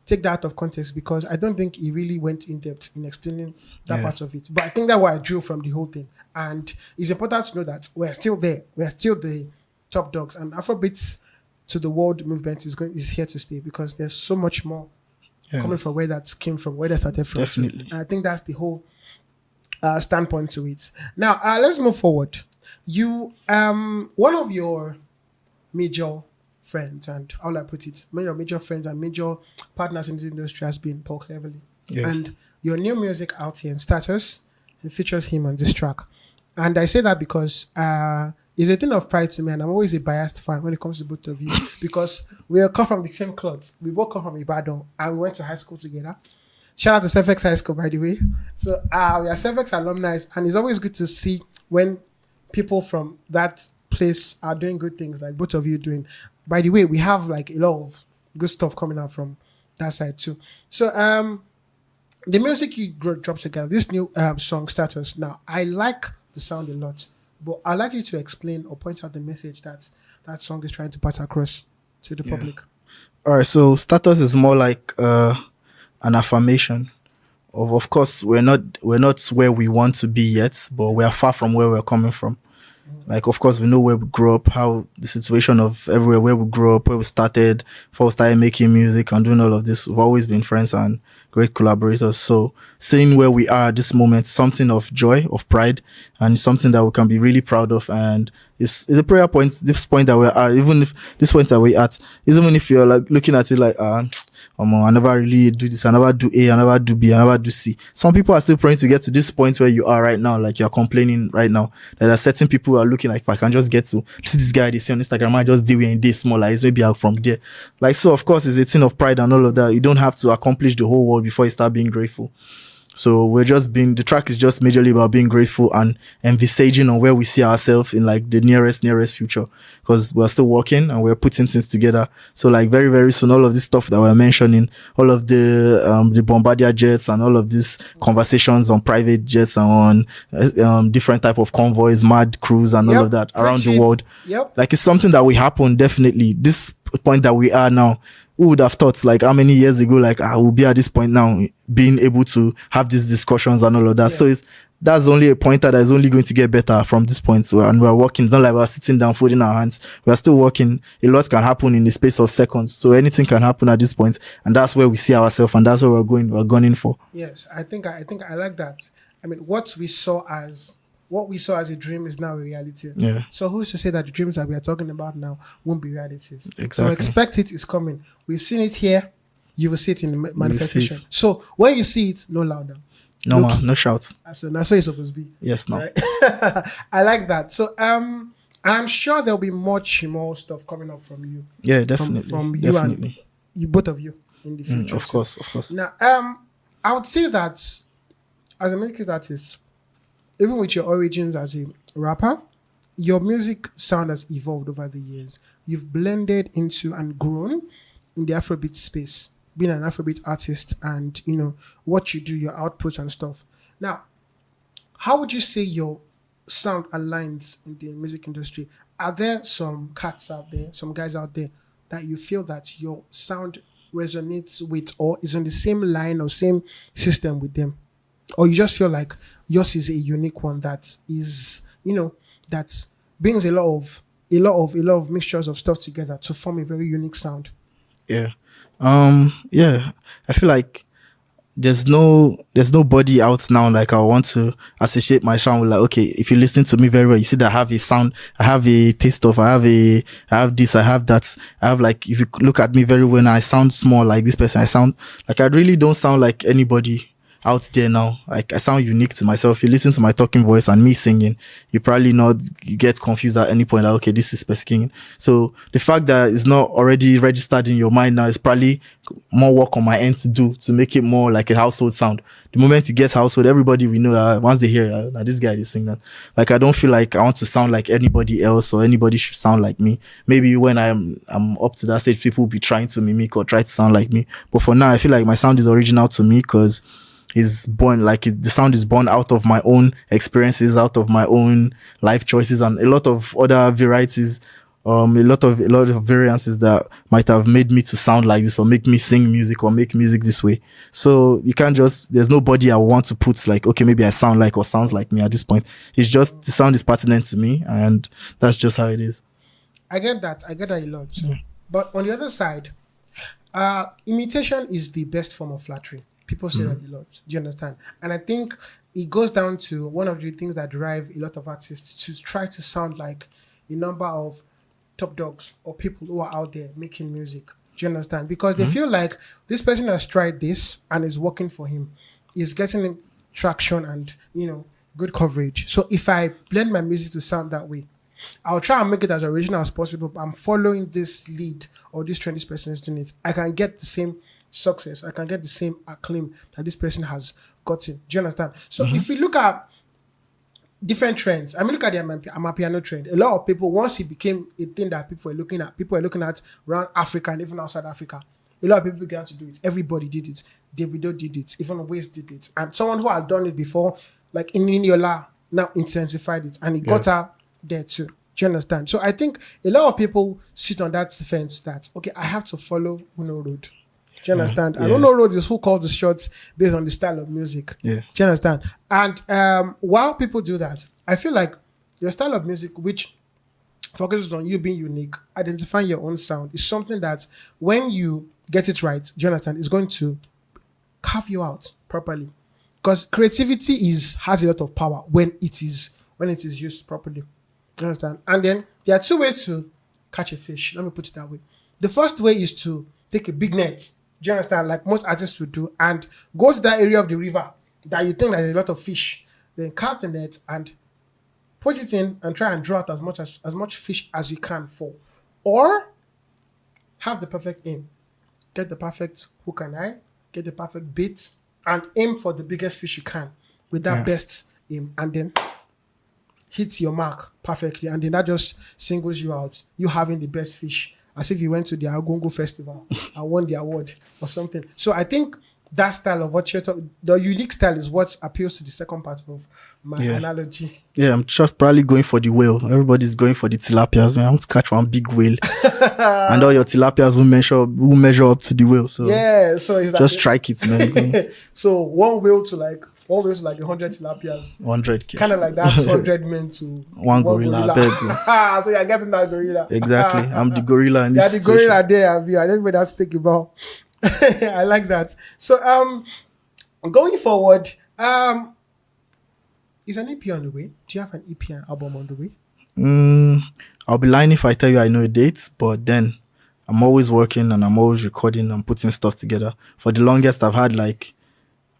take that out of context because I don't think he really went in depth in explaining that part of it. But I think that's what I drew from the whole thing. And it's important to know that we're still there. We're still the top dogs. And Afrobeats to the world movement is here to stay because there's so much more coming from where that came from, where that started from. Definitely. And I think that's the whole standpoint to it. Now, let's move forward. You, one of your major friends, and how will I put it, many of major friends and major partners in the industry has been Paul Cleverly. Yeah. And your new music out here in Status, it features him on this track. And I say that because it's a thing of pride to me, and I'm always a biased fan when it comes to both of you, because we come from the same cloth. We both come from Ibadan, and we went to high school together. Shout out to Cefex High School, by the way. So we are Cefex alumni, and it's always good to see when people from that place are doing good things, like both of you doing. By the way, we have like a lot of good stuff coming out from that side too. So the music you dropped together, this new song Status. Now, I like the sound a lot, but I'd like you to explain or point out the message that that song is trying to pass across to the public. All right, so Status is more like an affirmation of course, we're not where we want to be yet, but we are far from where we're coming from. Like, of course, we know where we grew up, how the situation of everywhere where we grew up, where we started, before we started making music and doing all of this. We've always been friends and great collaborators. So seeing where we are at this moment, something of joy, of pride, and something that we can be really proud of. And it's the this point that we're at, even if this point that we're at, even if you're like looking at it like, I never really do this, I never do A, I never do B, I never do C. Some people are still praying to get to this point where you are right now, like you're complaining right now. There are certain people who are looking like, if I can just get to see this guy they see on Instagram, I just do it in this small, like maybe I'm from there. Like, so of course it's a thing of pride and all of that. You don't have to accomplish the whole world before you start being grateful. So the track is just majorly about being grateful and envisaging on where we see ourselves in like the nearest future, because we're still working and we're putting things together. So like very, very soon, all of this stuff that we're mentioning, all of the Bombardier jets and all of these conversations on private jets and on different type of convoys, mad cruise and all of that around the world. Yep. Like it's something that will happen definitely. This point that we are now, who would have thought like how many years ago, like I will be at this point now, being able to have these discussions and all of that. So that's only a pointer that is only going to get better from this point. So, and we're working, it's not like we're sitting down folding our hands. We're still working. A lot can happen in the space of seconds. So anything can happen at this point, and that's where we see ourselves, and that's where we're gunning for. Yes, I think I like that. I mean, what we saw as a dream is now a reality. Yeah. So who's to say that the dreams that we are talking about now won't be realities? Exactly. So expect it's coming. We've seen it here. You will see it in the manifestation. So when you see it, no louder. No man, no shout. So that's what it's supposed to be. Yes, no. Right? I like that. So and I'm sure there'll be much more stuff coming up from you. Yeah, definitely. From you and you, both of you, in the future. Of course. Now, I would say that as a music artist, even with your origins as a rapper, your music sound has evolved over the years. You've blended into and grown in the Afrobeat space, being an Afrobeat artist, and what you do, your output and stuff. Now, how would you say your sound aligns in the music industry? Are there some cats out there, some guys out there that you feel that your sound resonates with, or is on the same line or same system with them? Or you just feel like yours is a unique one that is, that brings a lot of mixtures of stuff together to form a very unique sound? Yeah. I feel like there's nobody out now like I want to associate my sound with. Like, okay, if you listen to me very well, you see that I have a sound, I have a taste of, I have this, I have that. I have, like, if you look at me very well, I sound small like this person. I sound like, I really don't sound like anybody out there now. Like, I sound unique to myself. If you listen to my talking voice and me singing, you probably not get confused at any point, like, okay, this is Specikinging. So the fact that it's not already registered in your mind now is probably more work on my end to do to make it more like a household sound. The moment it gets household, everybody we know that once they hear this guy is singing that. Like, I don't feel like I want to sound like anybody else or anybody should sound like me. Maybe when I'm up to that stage, people will be trying to mimic or try to sound like me. But for now, I feel like my sound is original to me because the sound is born out of my own experiences, out of my own life choices, and a lot of other varieties, a lot of variances that might have made me to sound like this or make me sing music or make music this way. So you can't there's nobody I want to put like, okay, maybe I sound like or sounds like me at this point. It's just the sound is pertinent to me, and that's just how it is. I get that a lot. Yeah. But on the other side, imitation is the best form of flattery. People say that a lot. Do you understand? And I think it goes down to one of the things that drive a lot of artists to try to sound like a number of top dogs or people who are out there making music. Do you understand? Because they feel like this person has tried this and is working for him, is getting traction and, good coverage. So if I blend my music to sound that way, I'll try and make it as original as possible. But I'm following this lead or this trend this person is doing it. I can get the same success. I can get the same acclaim that this person has gotten. Do you understand? So if we look at different trends, look at the Amapiano trend. A lot of people, once it became a thing that people were looking at around Africa and even outside Africa, a lot of people began to do it. Everybody did it. Davido did it. Even Wiz did it. And someone who had done it before, like Inyola, now intensified it. And it got her there too. Do you understand? So I think a lot of people sit on that fence that, okay, I have to follow Uno Road. Do you understand? I don't know road is who calls the shots based on the style of music. Yeah. Do you understand? And while people do that, I feel like your style of music, which focuses on you being unique, identifying your own sound, is something that when you get it right, do you understand, is going to carve you out properly. Because creativity has a lot of power when it is used properly. Do you understand? And then there are two ways to catch a fish. Let me put it that way. The first way is to take a big net, Do you understand? Like most artists would do, and go to that area of the river that you think there's a lot of fish, then cast the net and put it in and try and draw out as much fish as you can for, or have the perfect aim, get the perfect hook and eye, get the perfect bait, and aim for the biggest fish you can with that best aim, and then hit your mark perfectly, and then that just singles you out. You having the best fish, as if you went to the Agongo festival and won the award or something. So I think that style of what you're talking, the unique style, is what appeals to the second part of my analogy. Yeah, I'm just probably going for the whale. Everybody's going for the tilapias. Man, I want to catch one big whale, and all your tilapias will measure up to the whale. So yeah, so it's just strike it, man. So one whale to like 100 tilapias. 100K. Kind of like that's 100 men to one gorilla. So you're getting that gorilla. Exactly. I'm the gorilla in Yeah, this the gorilla there. I don't know what that's thinking about. I like that. So going forward, is an EP on the way? Do you have an EP and album on the way? I'll be lying if I tell you I know a date, but then I'm always working and I'm always recording and putting stuff together. For the longest, I've had like,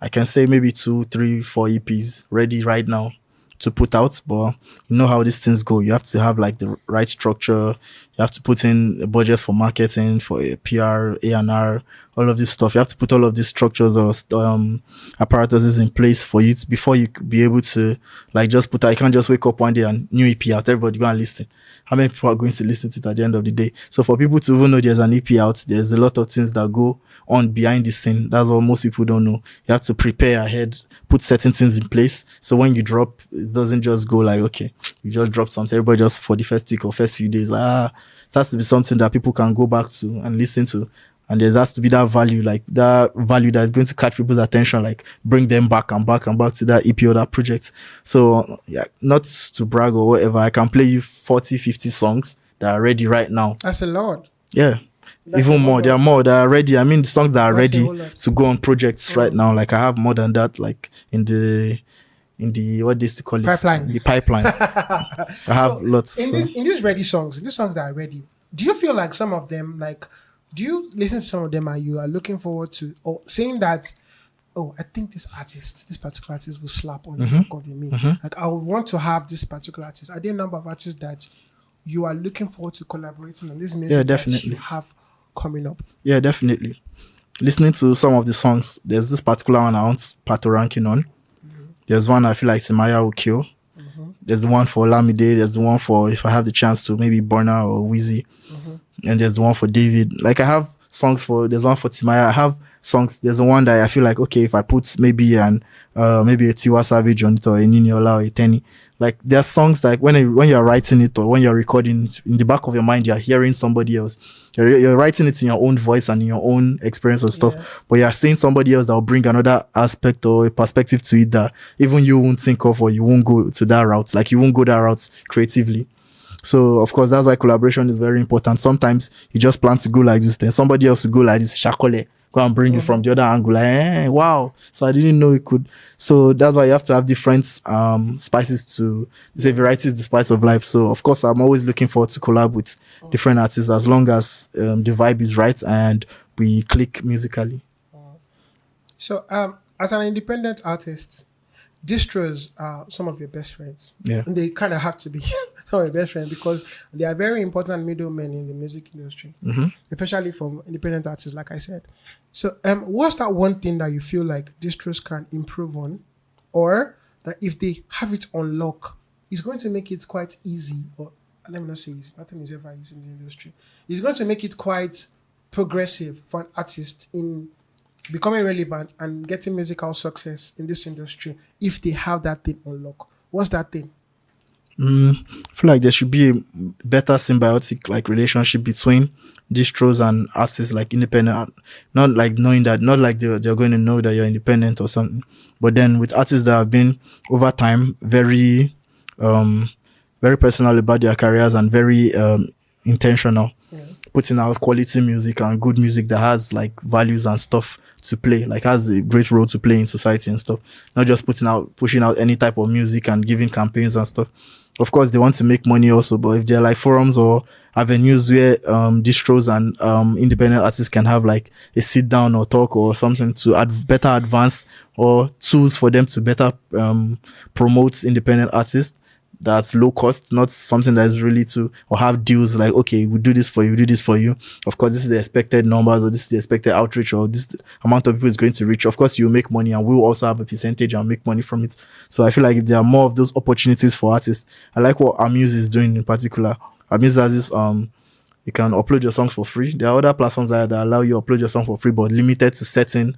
I can say maybe 2, 3, 4 EPs ready right now to put out, but you know how these things go. You have to have like the right structure. You have to put in a budget for marketing, for a PR, A&R, all of this stuff. You have to put all of these structures or apparatuses in place for you before you could be able to like just put out. You can't just wake up one day and new EP out, everybody go and listen. How many people are going to listen to it at the end of the day? So for people to even know there's an EP out, there's a lot of things that go on behind the scene. That's what most people don't know. You have to prepare ahead, put certain things in place. So when you drop, it doesn't just go like, okay, you just dropped something. Everybody just for the first week or first few days, like, it has to be something that people can go back to and listen to. And there has to be that value, like that value that is going to catch people's attention, like bring them back and back and back to that EP or that project. So yeah, not to brag or whatever, I can play you 40, 50 songs that are ready right now. That's a lot. Yeah. That's even more. There are more that are ready. I mean, the songs that are That's ready to go on projects right now. Like I have more than that, like in the what they used to call it? Pipeline. The pipeline. I have lots. In these ready songs, in these songs that are ready, do you feel like some of them, like, do you listen to some of them and you are looking forward to, or saying that, oh, I think this particular artist will slap on the record with me. Like I would want to have this particular artist. Are there a number of artists that you are looking forward to collaborating on this music that you have coming up? Yeah, definitely. Listening to some of the songs, there's this particular one I want Pato ranking on. There's one I feel like Simaya will kill. There's the one for Olamide. There's the one for, if I have the chance to, maybe Burna or Wheezy. And there's the one for David. Like I have songs for, there's one for Timaya. I have songs. There's the one that I feel like, okay, if I put maybe a Tiwa Savage on it or a Niniola or a Tenny, like there's songs like when you're writing it or when you're recording it, in the back of your mind, you're hearing somebody else. You're writing it in your own voice and in your own experience and stuff, but you're seeing somebody else that will bring another aspect or a perspective to it that even you won't think of, or you won't go to that route. Like you won't go that route creatively. So of course that's why collaboration is very important. Sometimes you just plan to go like this, then somebody else will go like this, Shakole, go and bring it from the other angle. Like, wow. So I didn't know it could. So that's why you have to have different spices to say variety is the spice of life. So of course I'm always looking forward to collab with different artists as long as the vibe is right and we click musically. So as an independent artist, distros are some of your best friends. Yeah. And they kind of have to be some of your best friends because they are very important middlemen in the music industry, especially for independent artists, like I said. So what's that one thing that you feel like distros can improve on, or that if they have it on lock, it's going to make it quite easy, or let me not say easy, nothing is ever easy in the industry. It's going to make it quite progressive for an artist in becoming relevant and getting musical success in this industry if they have that thing on lock. What's that thing? I feel like there should be a better symbiotic like relationship between distros and artists, like independent, not like knowing that, not like they're going to know that you're independent or something, but then with artists that have been over time very very personal about their careers and very intentional. putting out quality music and good music that has like values and stuff to play, like has a great role to play in society and stuff. Not just pushing out any type of music and giving campaigns and stuff. Of course, they want to make money also, but if they're like forums or avenues where distros and independent artists can have like a sit down or talk or something to better advance, or tools for them to better promote independent artists, that's low cost, not something that is really to, or have deals like, okay, we do this for you, we do this for you. Of course, this is the expected numbers, or this is the expected outreach, or this amount of people is going to reach. Of course, you make money and we'll also have a percentage and make money from it. So I feel like there are more of those opportunities for artists. I like what Amuse is doing in particular. Amuse has this, you can upload your songs for free. There are other platforms that allow you to upload your song for free, but limited to certain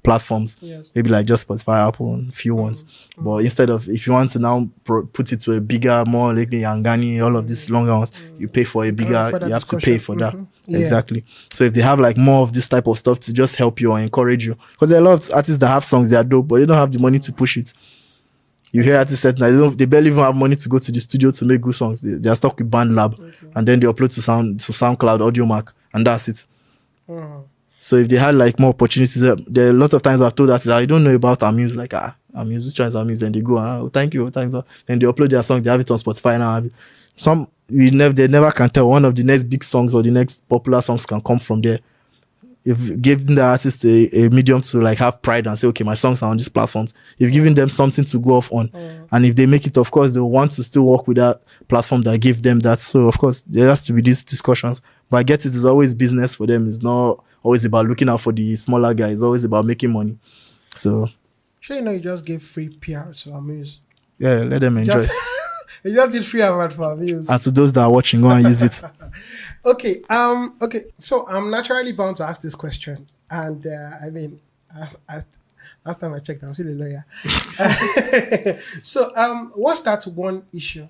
platforms. Yes. Maybe like just Spotify, Apple, and few ones. But instead of, if you want to now put it to a bigger, more like the Yangani, all of these longer ones, you pay for a bigger, you have to pay for that. Yeah. Exactly. So if they have like more of this type of stuff to just help you or encourage you, because there are a lot of artists that have songs that are dope, but they don't have the money to push it. You hear artists say that they barely even have money to go to the studio to make good songs. They are stuck with BandLab, and then they upload to SoundCloud, AudioMac, and that's it. So if they had like more opportunities, there are a lot of times I've told artists, I don't know about Amuse, like Amuse, which one is Amuse? Then they go, thank you, thank you. Then they upload their song, they have it on Spotify now. Some they never can tell. One of the next big songs or the next popular songs can come from there. If giving the artist a medium to like have pride and say, okay, my songs are on these platforms. If giving them something to go off on, and if they make it, of course, they'll want to still work with that platform that give them that. So of course, there has to be these discussions. But I get it's always business for them. It's not always about looking out for the smaller guys. It's always about making money. So Sure, you just gave free PR to Amuse. yeah, let them enjoy. You just did free award for Amuse. And to those that are watching, go and use it. Okay. Okay. So I'm naturally bound to ask this question, and I mean, last time I checked, I'm still a lawyer. So, what's that one issue?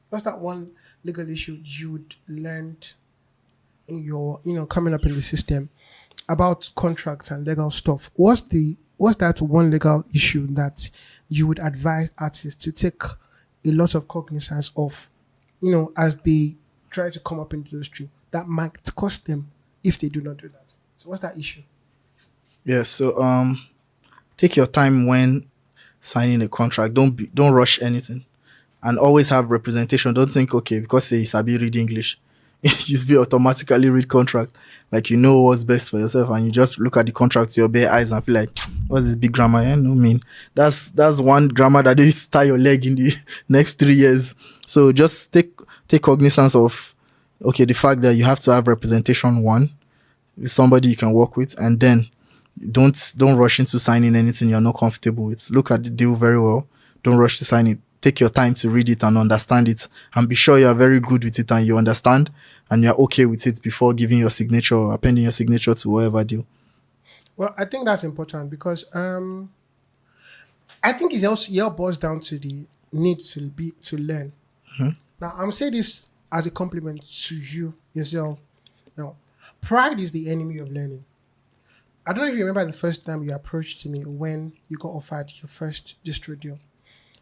What's that one legal issue you'd learned in your, coming up in the system about contracts and legal stuff? What's that one legal issue that you would advise artists to take a lot of cognizance of, as they try to come up in the industry, that might cost them if they do not do that? So what's that issue? Yeah, so take your time when signing a contract. Don't rush anything, and always have representation. Don't think, okay, because you sabi read English, you be automatically read contract, like you know what's best for yourself, and you just look at the contract to your bare eyes and feel like, what's this big grammar? No mean that's one grammar that they tie your leg in the next 3 years. So just take cognizance of, okay, the fact that you have to have representation, one, with somebody you can work with, and then don't rush into signing anything you're not comfortable with. Look at the deal very well. Don't rush to sign it. Take your time to read it and understand it, and be sure you are very good with it and you understand and you're okay with it before giving your signature or appending your signature to whatever deal. Well, I think that's important because I think it also boils down to the need to learn. Now, I'm saying this as a compliment to you yourself. Now, pride is the enemy of learning. I don't know if you remember the first time you approached me when you got offered your first distro deal.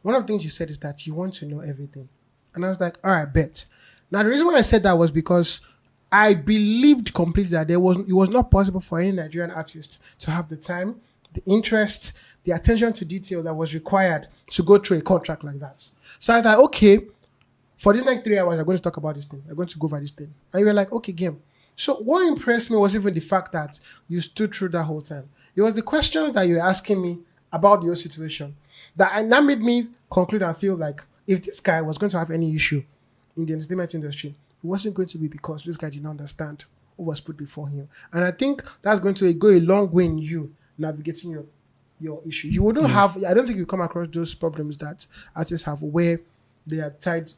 One of the things you said is that you want to know everything. And I was like, all right, bet. Now, the reason why I said that was because I believed completely that it was not possible for any Nigerian artist to have the time, the interest, the attention to detail that was required to go through a contract like that. So I was like, okay, for these next 3 hours, I'm going to talk about this thing. I'm going to go over this thing. And you were like, okay, game. So what impressed me was even the fact that you stood through that whole time. It was the questions that you were asking me about your situation that made me conclude and feel like if this guy was going to have any issue in the entertainment industry, it wasn't going to be because this guy did not understand what was put before him. And I think that's going to go a long way in you navigating your issue. You wouldn't have, I don't think you come across those problems that artists have where they are tied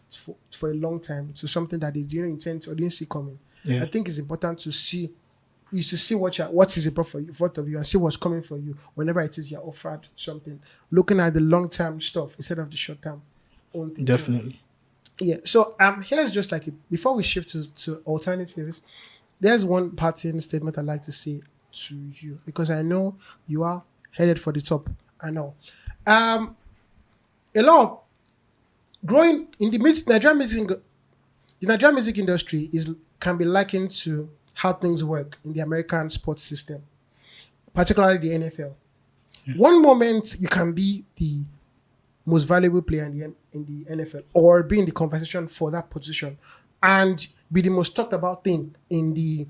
for a long time to something that they didn't intend or didn't see coming. Yeah. I think it's important to see what is in front of you and see what's coming for you whenever it is you're offered something. Looking at the long-term stuff instead of the short-term own thing. Definitely. Yeah. So here's just like before we shift to alternatives, there's one parting statement I'd like to say to you because I know you are headed for the top. I know. A lot of growing in the Nigerian music the Nigerian music industry can be likened to how things work in the American sports system, particularly the NFL. One moment you can be the most valuable player in the NFL or be in the conversation for that position and be the most talked about thing in the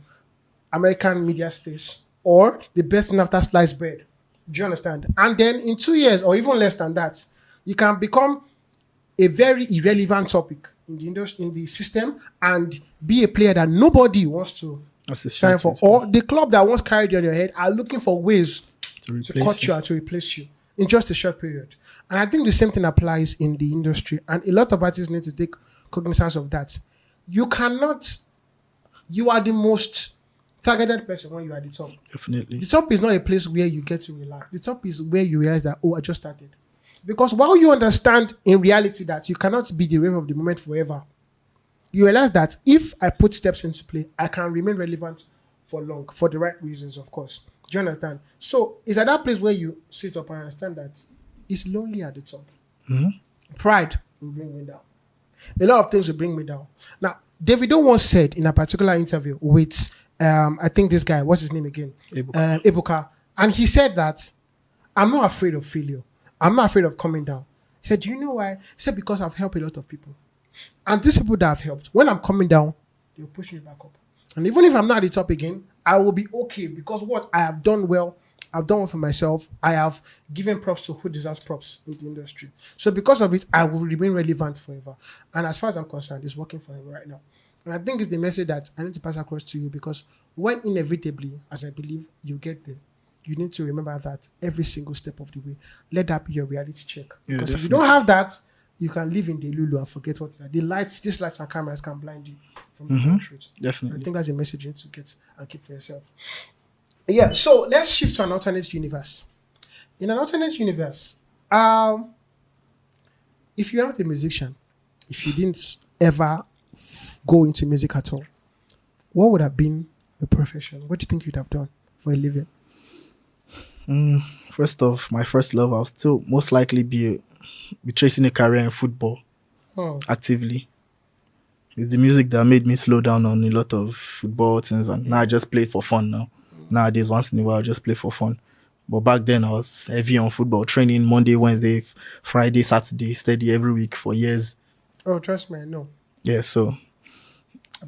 American media space or the best thing after sliced bread. Do you understand? And then in 2 years or even less than that, you can become a very irrelevant topic in the industry, in the system, and be a player that nobody wants to sign for. Or the club that once carried you on your head are looking for ways to cut you or to replace you in just a short period. And I think the same thing applies in the industry. And a lot of artists need to take cognizance of that. You are the most targeted person when you are at the top. Definitely. The top is not a place where you get to relax. The top is where you realize that, I just started. Because while you understand in reality that you cannot be the wave of the moment forever, you realize that if I put steps into play, I can remain relevant for long, for the right reasons, of course. Do you understand? So it's at that place where you sit up and understand that it's lonely at the top. Mm-hmm. Pride will bring me down. A lot of things will bring me down. Now, Davido once said in a particular interview with, I think this guy, what's his name again? Ebuka. And he said that, I'm not afraid of failure. I'm not afraid of coming down. He said, do you know why? He said, because I've helped a lot of people. And these people that I've helped, when I'm coming down, they'll push me back up. And even if I'm not at the top again, I will be okay because what I have done well, I've done well for myself. I have given props to who deserves props in the industry. So because of it, I will remain relevant forever. And as far as I'm concerned, it's working for him right now. And I think it's the message that I need to pass across to you because when inevitably, as I believe, you get there, you need to remember that every single step of the way. Let that be your reality check. Yeah, because definitely. if you don't have that, you can live in the Lulu and forget what's that. These lights and cameras can blind you from the truth. Definitely. I think that's a message you need to get and keep for yourself. Yeah, so let's shift to an alternate universe. In an alternate universe, if you're not a musician, if you didn't ever go into music at all, what would have been your profession? What do you think you'd have done for a living? First off, my first love, I'll still most likely be tracing a career in football actively. It's the music that made me slow down on a lot of football things, and now I just play for fun now. Nowadays, once in a while, I just play for fun. But back then, I was heavy on football, training Monday, Wednesday, Friday, Saturday, steady every week for years. Oh, trust me, I know. Yeah, so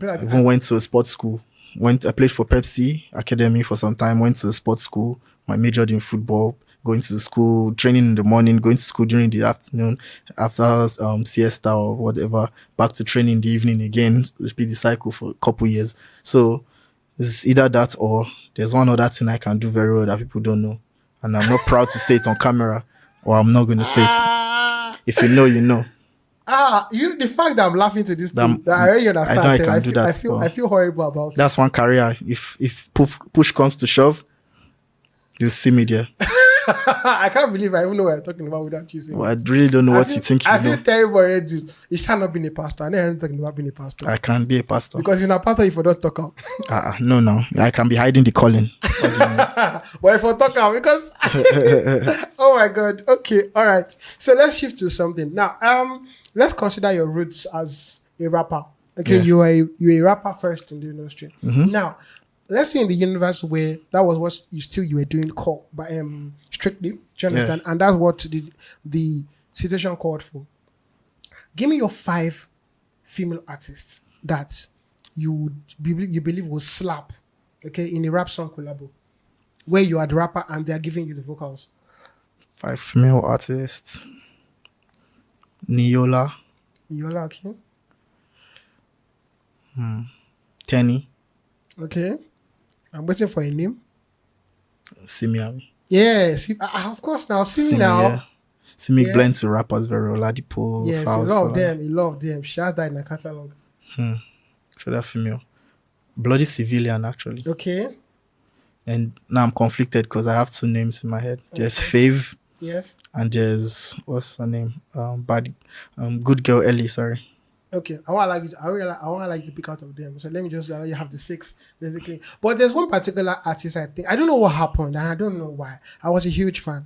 I even went to a sports school. I played for Pepsi Academy for some time, went to a sports school. I majored in football, going to school, training in the morning, going to school during the afternoon, after siesta or whatever, back to training in the evening again, repeat the cycle for a couple years. So it's either that or there's one other thing I can do very well that people don't know. And I'm not proud to say it on camera, or I'm not going to say it. If you know, you know. The fact that I'm laughing to this thing, that I already understand. I know I can do that. I feel horrible about it. That's one career. If push comes to shove, you'll see me there. I can't believe I even know what you're talking about without you saying. Well, I really don't know what you think you I feel know. terrible already. You start not being a pastor. I never talking about being a pastor. I can't be a pastor. Because if you're a pastor, if you don't talk out. No. I can be hiding the calling. What do you mean? But if I talk out, because oh my god. Okay, all right. So let's shift to something now. Let's consider your roots as a rapper. Okay, Yeah. you're a rapper first in the industry. Mm-hmm. Now, let's say in the universe where that was what you were doing called by strictly. Do you understand? And that's what the situation called for. Give me your 5 female artists that you believe will slap, okay, in a rap song collabo, where you are the rapper and they are giving you the vocals. 5 female artists. Niola. Niola, okay. Tenny. Okay. I'm waiting for a name. Simi. Yes, of course now. See me now. Yeah. Simi blends to rappers very well. Ladipo, Yes, a lot of them. She has that in her catalog. So that female. Bloody Civilian, actually. Okay. And now I'm conflicted because I have 2 names in my head. There's Fave. Yes. And there's, what's her name? Good Girl Ellie, sorry. Okay, I want like to pick out of them. So let me just you have the 6 basically. But there's one particular artist I don't know what happened and I don't know why. I was a huge fan.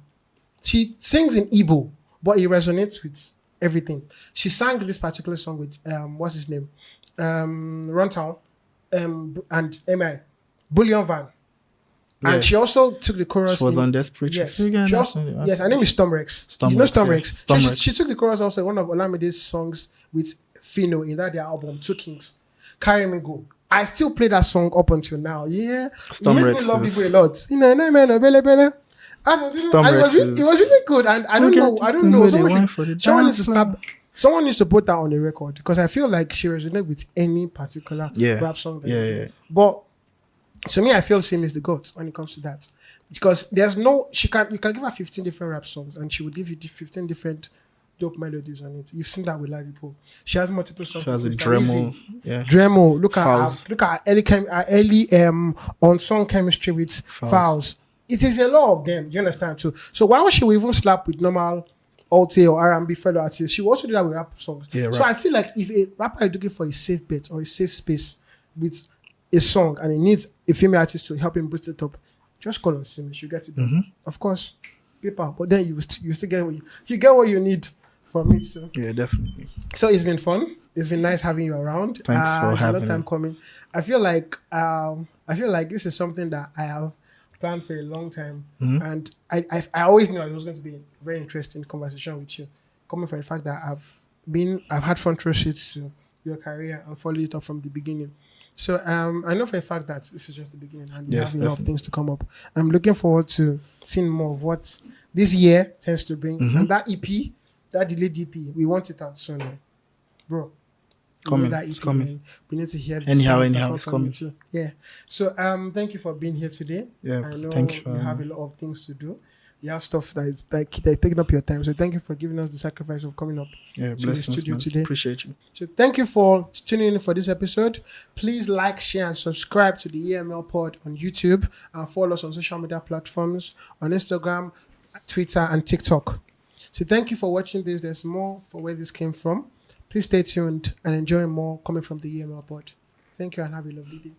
She sings in Igbo, but it resonates with everything. She sang this particular song with what's his name? Runtown, and E.M.L. Bullion Van. Yeah. And she also took the chorus. She was in, on Desperate. Yes. Again, She also, yes, her name is Storm Rex. You know Storm Rex? Storm She, Rex. she took the chorus also in one of Olamide's songs with Fino in that their album, Two Kings. Carry Me Go. I still play that song up until now. Yeah. Storm you make Rex me love is- people a lot. You know, bele, bele. Storm And Rex it was really good. And I don't know. Someone needs to stop. Someone needs to put that on the record because I feel like she resonates with any particular rap song. That you do. But to me, I feel same is the GOAT when it comes to that. Because there's no, you can give her 15 different rap songs and she will give you 15 different dope melodies on it. You've seen that with Ladipo. She has multiple songs. She has a with Dremel. Yeah. Dremel. Look at Fouls. her early on song chemistry with Fouls. It is a lot of them. You understand too. So why would she even slap with normal Alte or R&B fellow artists? She will also do that with rap songs. Yeah, so rap. I feel like if a rapper is looking for a safe bet or a safe space with a song and he needs a female artist to help him boost it up, just call on Simmons. You get it done. Mm-hmm. Of course, paper, but then you still get what you get what you need from it too. Yeah, definitely. So it's been fun. It's been nice having you around. Thanks for it's having a long time me. coming. I feel like this is something that I have planned for a long time, and I always knew it was going to be a very interesting conversation with you, coming from the fact that I've had front row seats to your career and followed it up from the beginning. So I know for a fact that this is just the beginning and we have a lot of things to come up. I'm looking forward to seeing more of what this year tends to bring. And that EP, that delayed EP, we want it out soon, bro. Coming. That EP, It's coming. man. We need to hear the Anyhow, songs that come it's from coming. you too. Yeah. So thank you for being here today. Yeah, I know thank you for you have a having me. lot of things to do. You have stuff that is like they're taking up your time. So thank you for giving us the sacrifice of coming up Yeah, to the blessings, studio man. today. Appreciate you. So thank you for tuning in for this episode. Please like, share, and subscribe to the EML Pod on YouTube and follow us on social media platforms on Instagram, Twitter, and TikTok. So thank you for watching this. There's more for where this came from. Please stay tuned and enjoy more coming from the EML Pod. Thank you and have a lovely day.